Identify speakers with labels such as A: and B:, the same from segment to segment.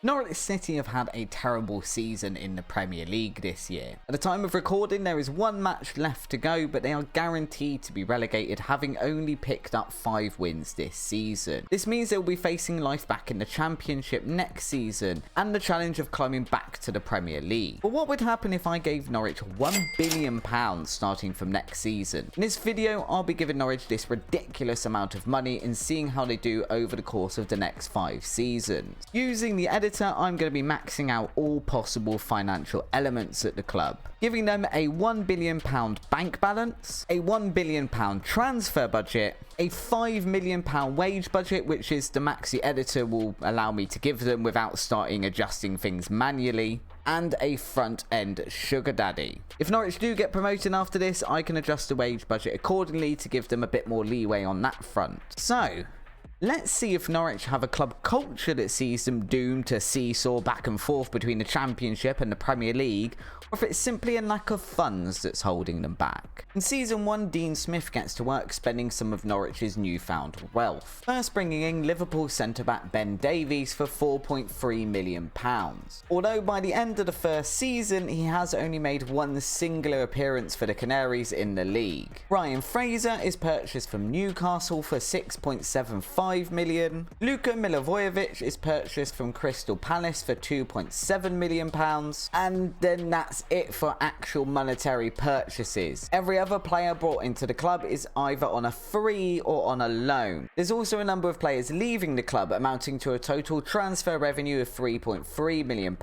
A: Norwich City have had a terrible season in the Premier League this year. At the time of recording, there is one match left to go, but they are guaranteed to be relegated, having only picked up 5 wins this season. This means they will be facing life back in the Championship next season and the challenge of climbing back to the Premier League. But what would happen if I gave Norwich £1 billion starting from next season? In this video, I'll be giving Norwich this ridiculous amount of money and seeing how they do over the course of the next 5 seasons. Using the editor, I'm going to be maxing out all possible financial elements at the club, giving them a £1 billion bank balance, a £1 billion transfer budget, a £5 million wage budget, which is the max the editor will allow me to give them without starting adjusting things manually, and a front end sugar daddy. If Norwich do get promoted after this, I can adjust the wage budget accordingly to give them a bit more leeway on that front. So let's see if Norwich have a club culture that sees them doomed to seesaw back and forth between the Championship and the Premier League, or if it's simply a lack of funds that's holding them back. In Season 1, Dean Smith gets to work spending some of Norwich's newfound wealth, first bringing in Liverpool centre-back Ben Davies for £4.3 million. Although by the end of the first season, he has only made one singular appearance for the Canaries in the league. Ryan Fraser is purchased from Newcastle for £6.75 million. Luka Milivojevic is purchased from Crystal Palace for £2.7 million, and then that's it for actual monetary purchases. Every other player brought into the club is either on a free or on a loan. There's also a number of players leaving the club, amounting to a total transfer revenue of £3.3 million.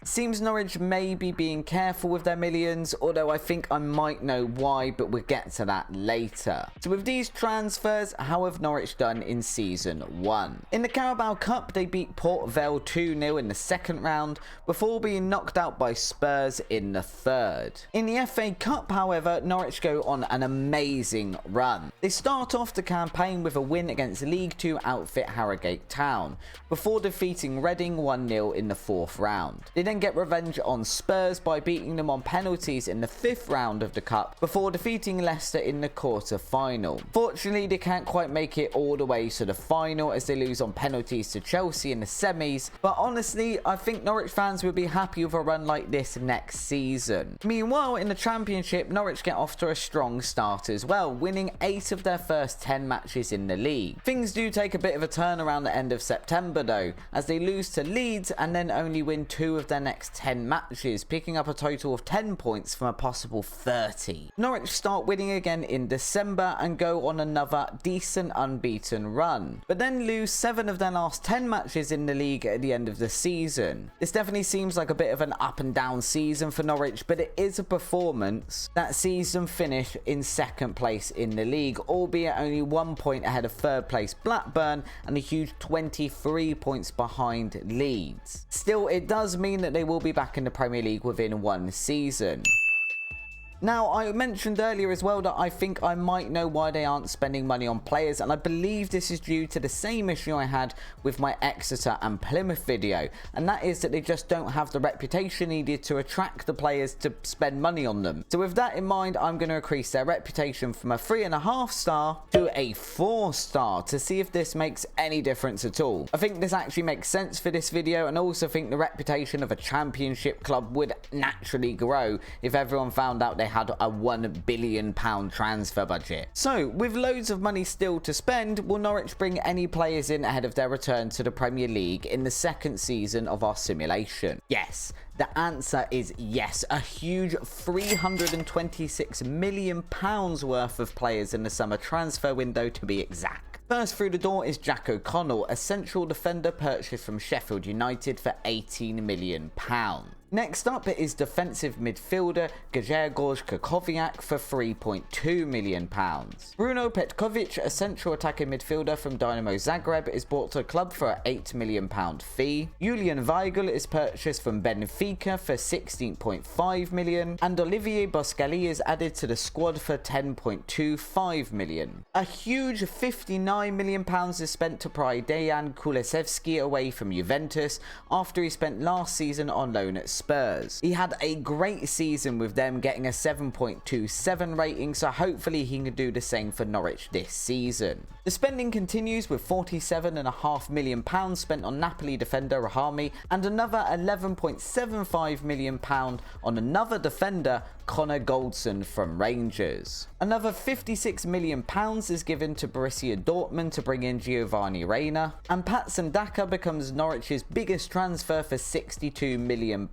A: Seems Norwich may be being careful with their millions, although I think I might know why, but we'll get to that later. So with these transfers, how have Norwich done in Season 1? In the Carabao Cup, they beat Port Vale 2-0 in the second round, before being knocked out by Spurs in the third. In the FA Cup, however, Norwich go on an amazing run. They start off the campaign with a win against League 2 outfit Harrogate Town, before defeating Reading 1-0 in the 4th round. They then get revenge on Spurs by beating them on penalties in the 5th round of the Cup, before defeating Leicester in the quarter-final. Fortunately, they can't quite make it all the way to the final as they lose on penalties to Chelsea in the semis, but honestly, I think Norwich fans would be happy with a run like this next season. Meanwhile, in the Championship, Norwich get off to a strong start as well, winning 8 of their first 10 matches in the league. Things do take a bit of a turn around the end of September though, as they lose to Leeds and then only win 2 of their next 10 matches, picking up a total of 10 points from a possible 30. Norwich start winning again in December and go on another decent unbeaten run, but then lose 7 of their last 10 matches in the league at the end of the season. This definitely seems like a bit of an up and down season for Norwich, but it is a performance that sees them finish in 2nd place in the league, albeit only 1 point ahead of 3rd place Blackburn and a huge 23 points behind Leeds. Still, it does mean that they will be back in the Premier League within 1 season. Now, I mentioned earlier as well that I think I might know why they aren't spending money on players, and I believe this is due to the same issue I had with my Exeter and Plymouth video, and that is that they just don't have the reputation needed to attract the players to spend money on them. So with that in mind, I'm going to increase their reputation from a 3.5 star to a 4 star to see if this makes any difference at all. I think this actually makes sense for this video, and also think the reputation of a Championship club would naturally grow if everyone found out they had a £1 billion transfer budget. So, with loads of money still to spend, will Norwich bring any players in ahead of their return to the Premier League in the 2nd season of our simulation? Yes. The answer is yes. A huge £326 million worth of players in the summer transfer window, to be exact. First through the door is Jack O'Connell, a central defender purchased from Sheffield United for £18 million. Next up is defensive midfielder Grzegorz Kukowiak for £3.2 million. Bruno Petkovic, a central attacking midfielder from Dynamo Zagreb, is brought to the club for an £8 million fee. Julian Weigl is purchased from Benfica for £16.5 million, and Olivier Boscali is added to the squad for £10.25 million. A huge £59 million is spent to pry Dejan Kulusevski away from Juventus after he spent last season on loan at Spurs. He had a great season with them, getting a 7.27 rating, so hopefully he can do the same for Norwich this season. The spending continues with £47.5 million spent on Napoli defender Rahami and another £11.75 million on another defender, Connor Goldson from Rangers. Another £56 million is given to Borussia Dortmund to bring in Giovanni Reina, and Patson Daka becomes Norwich's biggest transfer for £62 million.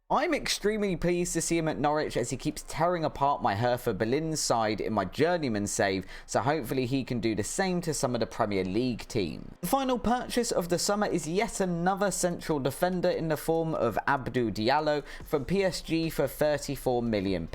A: I'm extremely pleased to see him at Norwich as he keeps tearing apart my Hertha Berlin side in my journeyman save, so hopefully he can do the same to some of the Premier League teams. The final purchase of the summer is yet another central defender in the form of Abdou Diallo from PSG for £34 million.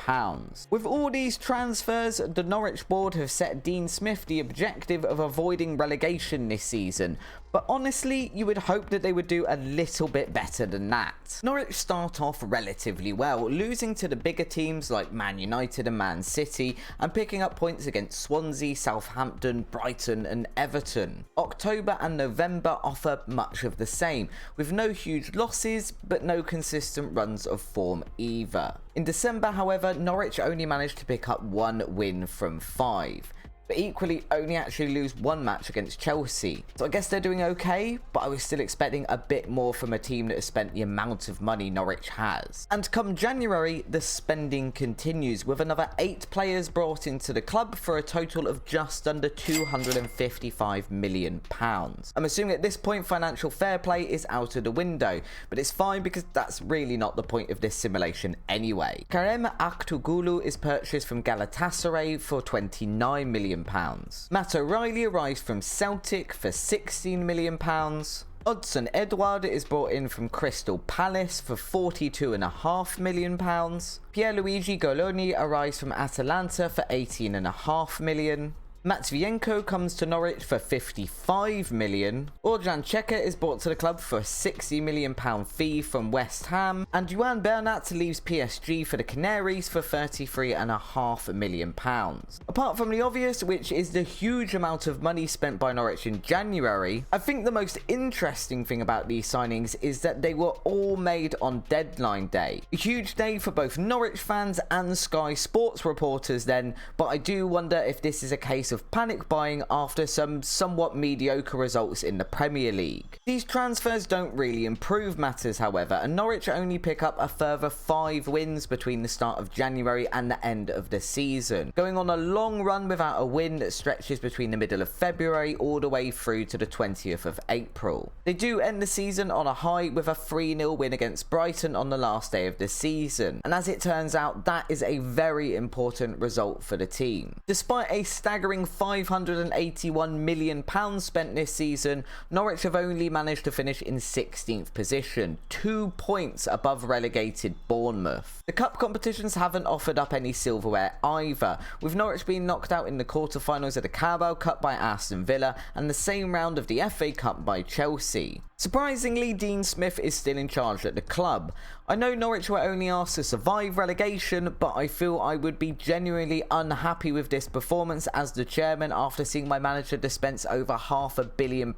A: With all these transfers, the Norwich board have set Dean Smith the objective of avoiding relegation this season, but honestly, you would hope that they would do a little bit better than that. Norwich start off relatively well, losing to the bigger teams like Man United and Man City, and picking up points against Swansea, Southampton, Brighton and Everton. October and November offer much of the same, with no huge losses, but no consistent runs of form either. In December, however, Norwich only managed to pick up 1 win from 5. But equally only actually lose 1 match against Chelsea. So I guess they're doing okay, but I was still expecting a bit more from a team that has spent the amount of money Norwich has. And come January, the spending continues, with another 8 players brought into the club for a total of just under £255 million. I'm assuming at this point financial fair play is out of the window, but it's fine because that's really not the point of this simulation anyway. Kerem Aktürkoğlu is purchased from Galatasaray for £29 million. Matt O'Reilly arrives from Celtic for £16 million. Odsonne Edouard is brought in from Crystal Palace for £42.5 million. Pierluigi Goloni arrives from Atalanta for £18.5 million. Matvienko comes to Norwich for £55 million. Orjan Čeka is brought to the club for a £60 million fee from West Ham. And Juan Bernat leaves PSG for the Canaries for £33.5 million. Apart from the obvious, which is the huge amount of money spent by Norwich in January, I think the most interesting thing about these signings is that they were all made on deadline day. A huge day for both Norwich fans and Sky Sports reporters then, but I do wonder if this is a case of panic buying after some somewhat mediocre results in the Premier League. These transfers don't really improve matters, however, and Norwich only pick up a further 5 wins between the start of January and the end of the season, going on a long run without a win that stretches between the middle of February all the way through to the 20th of April. They do end the season on a high with a 3-0 win against Brighton on the last day of the season, and as it turns out, that is a very important result for the team. Despite a staggering £581 million spent this season, Norwich have only managed to finish in 16th position, 2 points above relegated Bournemouth. The cup competitions haven't offered up any silverware either, with Norwich being knocked out in the quarterfinals of the Carabao Cup by Aston Villa and the same round of the FA Cup by Chelsea. Surprisingly, Dean Smith is still in charge at the club. I know Norwich were only asked to survive relegation, but I feel I would be genuinely unhappy with this performance as the chairman after seeing my manager dispense over £500 million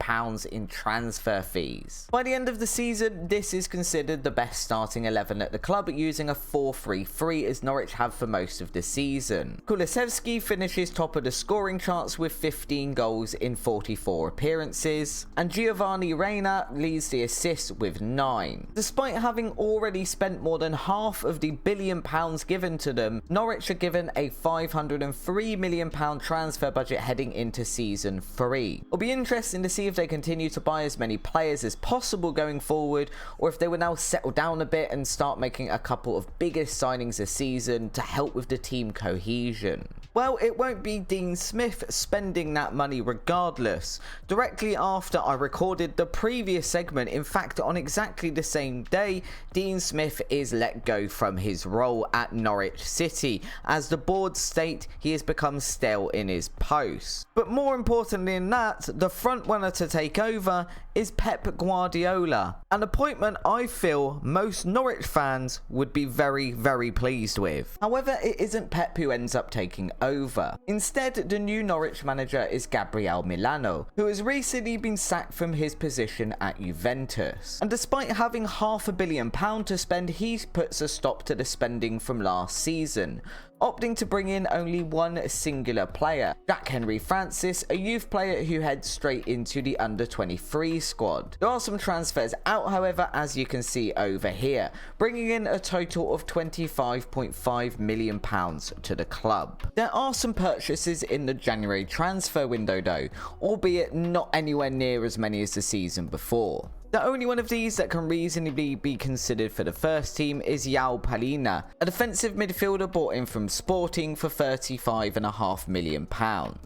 A: in transfer fees. By the end of the season, this is considered the best starting 11 at the club, using a 4-3-3 as Norwich have for most of the season. Kulusevski finishes top of the scoring charts with 15 goals in 44 appearances, and Giovanni Reina leads the assists with 9. Despite having already spent more than half of the £1 billion given to them, Norwich are given a £503 million transfer budget heading into season 3. It'll be interesting to see if they continue to buy as many players as possible going forward, or if they will now settle down a bit and start making a couple of biggest signings this season to help with the team cohesion. Well, it won't be Dean Smith spending that money regardless. Directly after I recorded the previous segment, in fact on exactly the same day, Dean Smith is let go from his role at Norwich City, as the board state he has become stale in his post. But more importantly than that, the front runner to take over is Pep Guardiola, an appointment I feel most Norwich fans would be very, very pleased with. However, it isn't Pep who ends up taking over. Instead, the new Norwich manager is Gabriel Milano, who has recently been sacked from his position at Juventus. And despite having £500 million to spend, he puts a stop to the spending from last season, opting to bring in only one singular player, Jack Henry Francis, a youth player who heads straight into the under-23 squad. There are some transfers out, however, as you can see over here, bringing in a total of £25.5 million to the club. There are some purchases in the January transfer window though, albeit not anywhere near as many as the season before. The only one of these that can reasonably be considered for the first team is João Palhinha, a defensive midfielder bought in from Sporting for £35.5 million.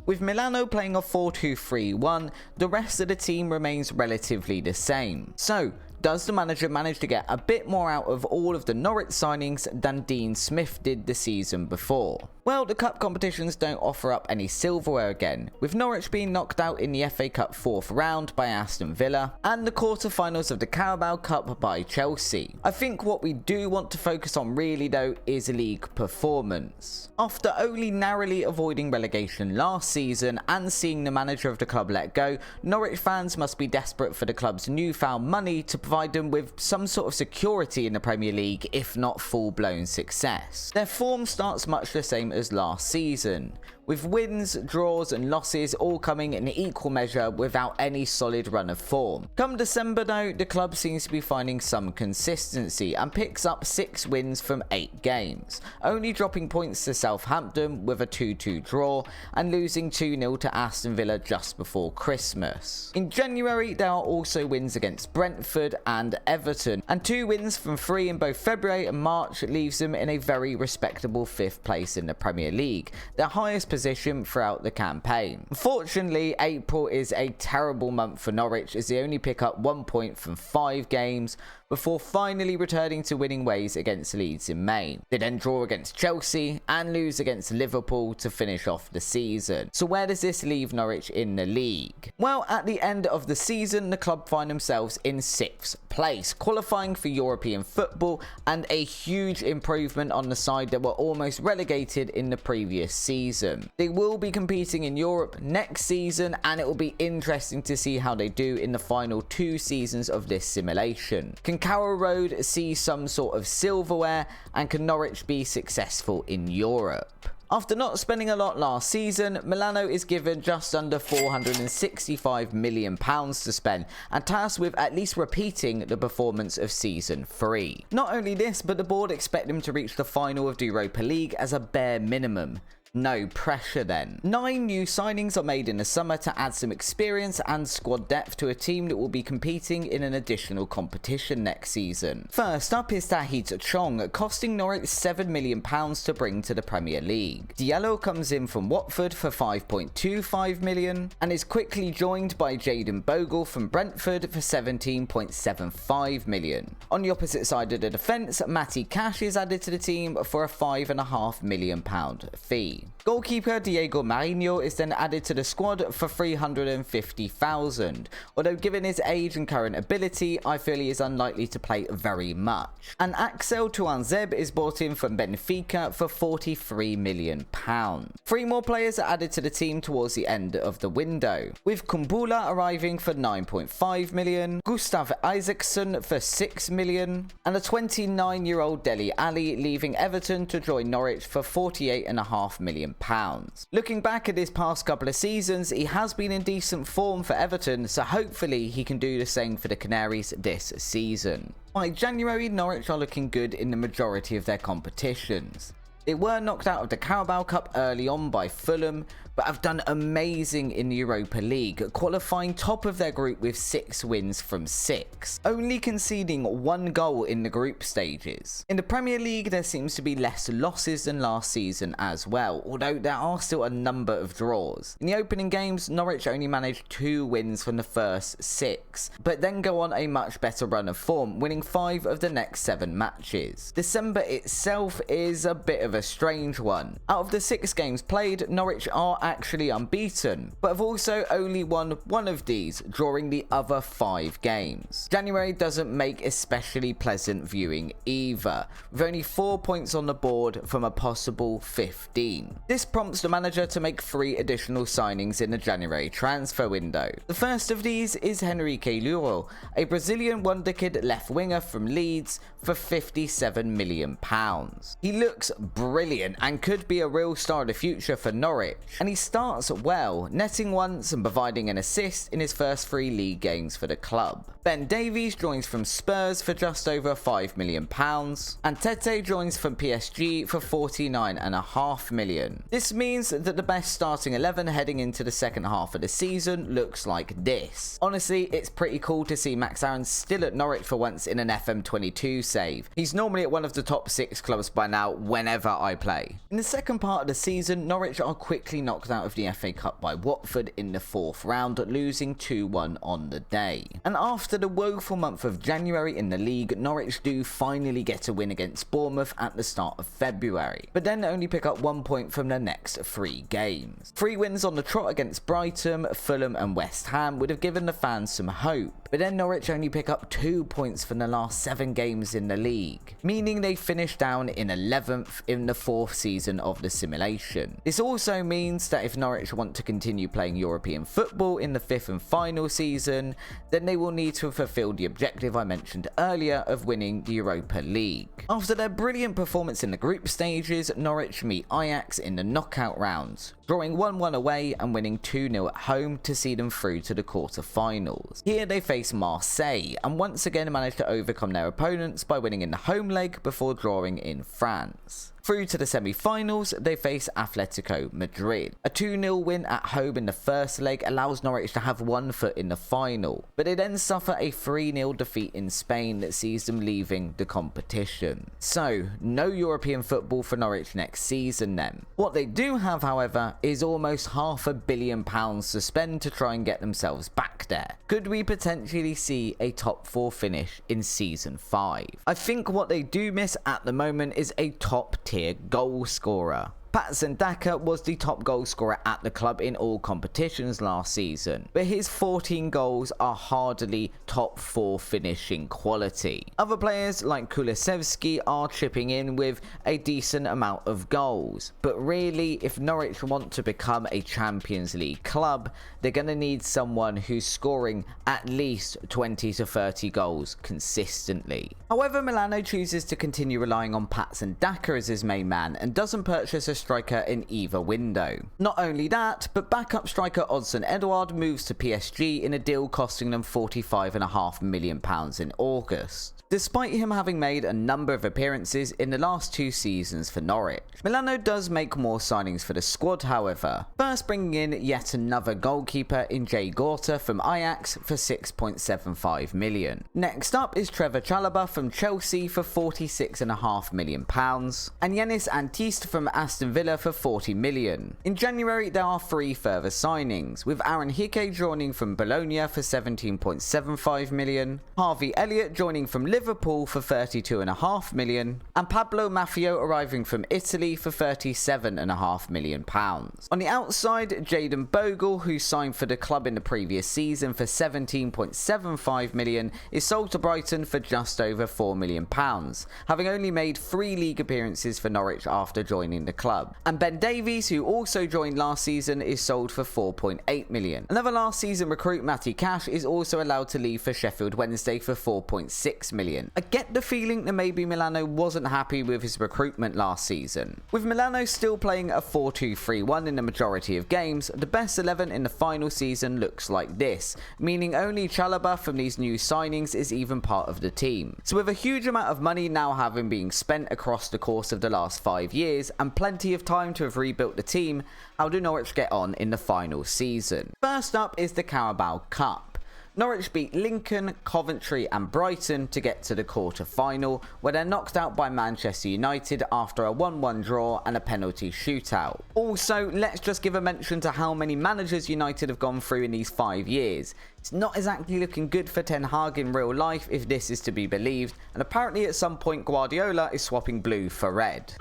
A: With Milano playing a 4-2-3-1, the rest of the team remains relatively the same. So, does the manager manage to get a bit more out of all of the Norwich signings than Dean Smith did the season before? Well, the cup competitions don't offer up any silverware again, with Norwich being knocked out in the FA Cup 4th round by Aston Villa and the quarter-finals of the Carabao Cup by Chelsea. I think what we do want to focus on really though is league performance. After only narrowly avoiding relegation last season and seeing the manager of the club let go, Norwich fans must be desperate for the club's newfound money to provide them with some sort of security in the Premier League, if not full-blown success. Their form starts much the same as last season, with wins, draws and losses all coming in equal measure without any solid run of form. Come December though, the club seems to be finding some consistency and picks up 6 wins from 8 games, only dropping points to Southampton with a 2-2 draw and losing 2-0 to Aston Villa just before Christmas. In January, there are also wins against Brentford and Everton, and 2 wins from 3 in both February and March leaves them in a very respectable 5th place in the Premier League, their highest position throughout the campaign. Unfortunately, April is a terrible month for Norwich as they only pick up 1 point from 5 games before finally returning to winning ways against Leeds in May. They then draw against Chelsea and lose against Liverpool to finish off the season. So where does this leave Norwich in the league? Well, at the end of the season, the club find themselves in 6th place, qualifying for European football and a huge improvement on the side that were almost relegated in the previous season. They will be competing in Europe next season and it will be interesting to see how they do in the final 2 seasons of this simulation. Can Carrow Road see some sort of silverware, and can Norwich be successful in Europe? After not spending a lot last season, Milano is given just under £465 million to spend and tasked with at least repeating the performance of season 3. Not only this, but the board expect him to reach the final of the Europa League as a bare minimum. No pressure then. 9 new signings are made in the summer to add some experience and squad depth to a team that will be competing in an additional competition next season. First up is Tahith Chong, costing Norwich £7 million to bring to the Premier League. Diallo comes in from Watford for £5.25 million and is quickly joined by Jayden Bogle from Brentford for £17.75 million. On the opposite side of the defence, Matty Cash is added to the team for a £5.5 million fee. Goalkeeper Diego Marinho is then added to the squad for $350,000, although given his age and current ability, I feel he is unlikely to play very much. And Axel Tuanzeb is brought in from Benfica for £43 million. 3 more players are added to the team towards the end of the window, with Kumbula arriving for £9.5 million, Gustav Isaacson for £6 million, and a 29-year-old Dele Alli leaving Everton to join Norwich for £48.5 million. Looking back at his past couple of seasons, he has been in decent form for Everton, so hopefully he can do the same for the Canaries this season. By January, Norwich are looking good in the majority of their competitions. They were knocked out of the Carabao Cup early on by Fulham, but have done amazing in the Europa League, qualifying top of their group with 6 wins from 6, only conceding 1 goal in the group stages. In the Premier League, there seems to be less losses than last season as well, although there are still a number of draws. In the opening games, Norwich only managed 2 wins from the first 6, but then go on a much better run of form, winning 5 of the next 7 matches. December itself is a bit of a strange one. Out of the 6 games played, Norwich are actually unbeaten, but have also only won one of these, drawing the other 5 games. January doesn't make especially pleasant viewing either, with only 4 points on the board from a possible 15. This prompts the manager to make 3 additional signings in the January transfer window. The first of these is Henrique Luro, a Brazilian wonder kid left winger from Leeds for £57 million. He looks brilliant and could be a real star of the future for Norwich, and he starts well, netting once and providing an assist in his first 3 league games for the club. Ben Davies joins from Spurs for just over £5 million, and Tete joins from PSG for £49.5 million. This means that the best starting 11 heading into the second half of the season looks like this. Honestly, it's pretty cool to see Max Aarons still at Norwich for once in an FM22 save. He's normally at one of the top 6 clubs by now whenever I play. In the second part of the season, Norwich are quickly knocked out of the FA Cup by Watford in the 4th round, losing 2-1 on the day. And after the woeful month of January in the league, Norwich do finally get a win against Bournemouth at the start of February, but then only pick up 1 point from their next 3 games. 3 wins on the trot against Brighton, Fulham and West Ham would have given the fans some hope, but then Norwich only pick up 2 points from the last 7 games in the league, meaning they finish down in 11th in the 4th season of the simulation. This also means that if Norwich want to continue playing European football in the 5th and final season, then they will need to have fulfilled the objective I mentioned earlier of winning the Europa League. After their brilliant performance in the group stages, Norwich meet Ajax in the knockout rounds, drawing 1-1 away and winning 2-0 at home to see them through to the quarter-finals. Here they face Marseille and once again manage to overcome their opponents by winning in the home leg before drawing in France. Through to the semi-finals, they face Atletico Madrid. A 2-0 win at home in the first leg allows Norwich to have 1 foot in the final, but they then suffer a 3-0 defeat in Spain that sees them leaving the competition. So, no European football for Norwich next season then. What they do have, however, is almost £500 million to spend to try and get themselves back there. Could we potentially see a top 4 finish in season 5? I think what they do miss at the moment is a top tier goal scorer. Patson Daka was the top goal scorer at the club in all competitions last season, but his 14 goals are hardly top 4 finishing quality. Other players like Kulusevski are chipping in with a decent amount of goals, but really if Norwich want to become a Champions League club, they're going to need someone who's scoring at least 20 to 30 goals consistently. However, Milano chooses to continue relying on Patson Daka as his main man and doesn't purchase a striker in either window. Not only that, but backup striker Odsonne Edouard moves to PSG in a deal costing them £45.5 million in August, despite him having made a number of appearances in the last 2 seasons for Norwich. Milano does make more signings for the squad, however, first bringing in yet another goalkeeper in Jay Gorta from Ajax for £6.75 million. Next up is Trevor Chalobah from Chelsea for £46.5 million, and Yanis Antiste from Aston Villa for £40 million. In January, there are 3 further signings, with Aaron Hickey joining from Bologna for £17.75 million, Harvey Elliott joining from Liverpool for £32.5 million, and Pablo Maffio arriving from Italy for £37.5 million. On the outside, Jayden Bogle, who signed for the club in the previous season for £17.75 million, is sold to Brighton for just over £4 million, having only made 3 league appearances for Norwich after joining the club. And Ben Davies, who also joined last season, is sold for £4.8 million. Another last season recruit, Matty Cash, is also allowed to leave for Sheffield Wednesday for £4.6 million. I get the feeling that maybe Milano wasn't happy with his recruitment last season. With Milano still playing a 4-2-3-1 in the majority of games, the best 11 in the final season looks like this, meaning only Chalobah from these new signings is even part of the team. So with a huge amount of money now having been spent across the course of the last 5 years, and plenty of time to have rebuilt the team, how do Norwich get on in the final season? First up is the Carabao Cup. Norwich beat Lincoln, Coventry and Brighton to get to the quarter-final, where they're knocked out by Manchester United after a 1-1 draw and a penalty shootout. Also, let's just give a mention to how many managers United have gone through in these 5 years. It's not exactly looking good for Ten Hag in real life if this is to be believed, and apparently at some point Guardiola is swapping blue for red.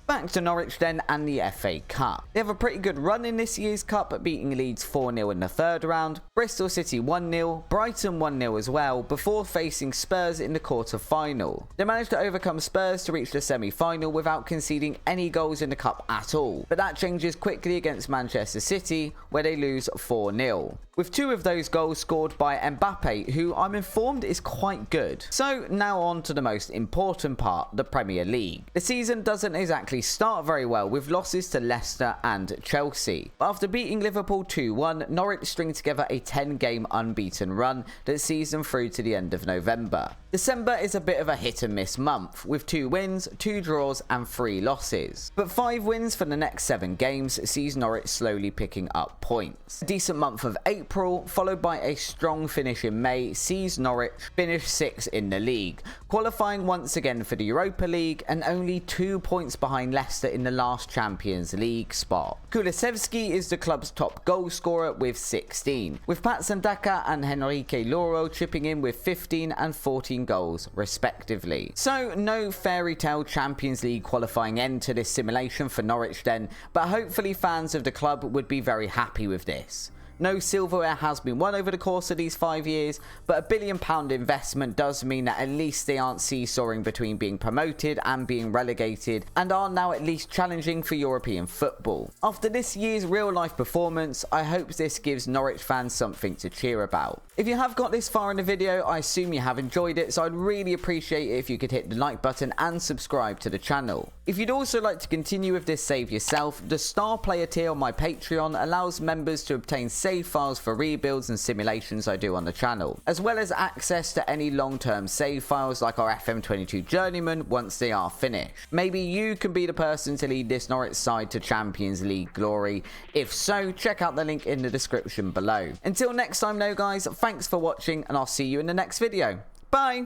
A: Back to Norwich then and the FA Cup. They have a pretty good run in this year's Cup, beating Leeds 4-0 in the third round, Bristol City 1-0, Brighton 1-0 as well, before facing Spurs in the quarter-final. They managed to overcome Spurs to reach the semi-final without conceding any goals in the Cup at all, but that changes quickly against Manchester City, where they lose 4-0. With 2 of those goals scored by Mbappe, who I'm informed is quite good. So now on to the most important part, the Premier League. The season doesn't exactly start very well, with losses to Leicester and Chelsea. But after beating Liverpool 2-1, Norwich string together a 10-game unbeaten run that sees them through to the end of November. December is a bit of a hit and miss month, with 2 wins, 2 draws and 3 losses. But 5 wins for the next 7 games sees Norwich slowly picking up points. A decent month of April, followed by a strong finish in May, sees Norwich finish 6th in the league, qualifying once again for the Europa League and only 2 points behind Leicester in the last Champions League spot. Kulusevski is the club's top goal scorer with 16, with Patson Daka and Henrique Lauro chipping in with 15 and 14 goals respectively. So no fairy tale Champions League qualifying end to this simulation for Norwich then, but hopefully fans of the club would be very happy with this. No silverware has been won over the course of these 5 years, but a £1 billion investment does mean that at least they aren't seesawing between being promoted and being relegated, and are now at least challenging for European football. After this year's real life performance, I hope this gives Norwich fans something to cheer about. If you have got this far in the video, I assume you have enjoyed it, so I'd really appreciate it if you could hit the like button and subscribe to the channel. If you'd also like to continue with this save yourself, the star player tier on my Patreon allows members to obtain save files for rebuilds and simulations I do on the channel, as well as access to any long-term save files like our Fm22 Journeyman once they are finished. Maybe you can be the person to lead this Norwich side to Champions League glory. If so, check out the link in the description below. Until next time though guys, thanks for watching and I'll see you in the next video. Bye!